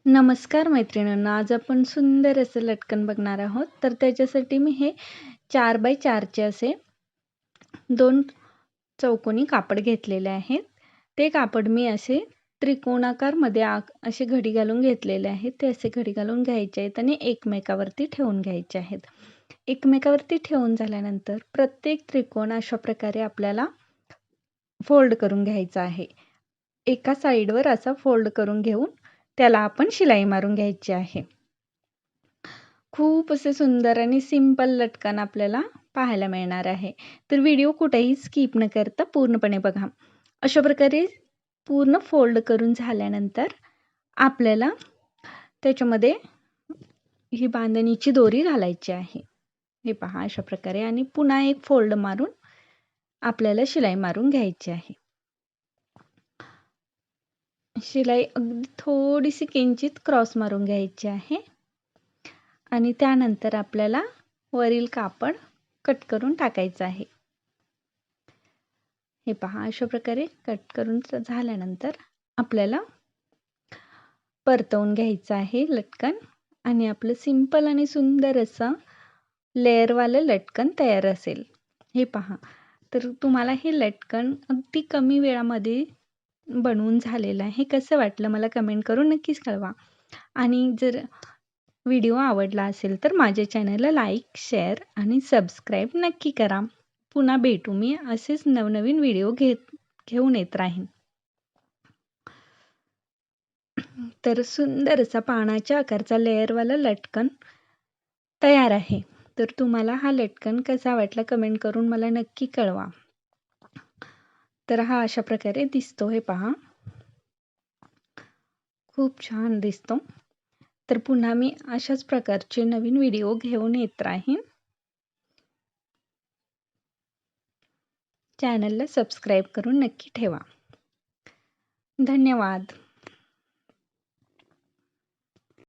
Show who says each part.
Speaker 1: नमस्कार मैत्रिणींनो, आज आपण सुंदर असं लटकन बघणार आहोत. तर त्याच्यासाठी मी हे 4 बाय 4चे असे 2 चौकोनी कापड घेतलेले आहेत. ते कापड मी असे त्रिकोणाकारमध्ये असे घडी घालून घेतलेले आहेत. ते असे घडी घालून घ्यायचे आहेत आणि एकमेकावरती ठेवून घ्यायचे आहेत. एकमेकावरती ठेवून झाल्यानंतर प्रत्येक त्रिकोण अशा प्रकारे आपल्याला फोल्ड करून घ्यायचा आहे. एका साईडवर असा फोल्ड करून घेऊन त्याला आपण शिलाई मारून घ्यायची आहे. खूप असे सुंदर आणि सिंपल लटकन आपल्याला पाहायला मिळणार आहे. तर व्हिडिओ कुठेही स्किप न करता पूर्णपणे बघा. अशा प्रकारे पूर्ण फोल्ड करून झाल्यानंतर आपल्याला त्याच्यामध्ये ही बांधणीची दोरी घालायची आहे. हे पहा अशा प्रकारे आणि पुन्हा एक फोल्ड मारून आपल्याला शिलाई मारून घ्यायची आहे. शिलाई अगदी थोडीशी किंचित क्रॉस मारून घ्यायची आहे आणि त्यानंतर आपल्याला वरील कापड कट करून टाकायचं आहे. हे पहा अशा प्रकारे कट करून झाल्यानंतर आपल्याला परतवून घ्यायचं आहे लटकन आणि आपलं सिंपल आणि सुंदर असं लेअरवालं लटकन तयार असेल. हे पहा. तर तुम्हाला हे लटकन अगदी कमी वेळामध्ये बनवून झालेलं आहे. कसं वाटलं मला कमेंट करून नक्कीच कळवा. आणि जर व्हिडिओ आवडला असेल तर माझ्या चॅनलला लाईक, शेअर आणि सबस्क्राईब नक्की करा. पुन्हा भेटू मी असेच नवनवीन व्हिडिओ घेऊन येत राहीन. तर सुंदर असा पानाच्या आकारचा लेअरवाला लटकन तयार आहे. तर तुम्हाला हा लटकन कसा वाटला कमेंट करून मला नक्की कळवा. तर हा अशा प्रकारे दिसतो. हे पहा खूप छान दिसतो. तर पुन्हा मी अशाच प्रकारचे नवीन व्हिडिओ घेऊन येत राहीन. चॅनलला सबस्क्राईब करून नक्की ठेवा. धन्यवाद.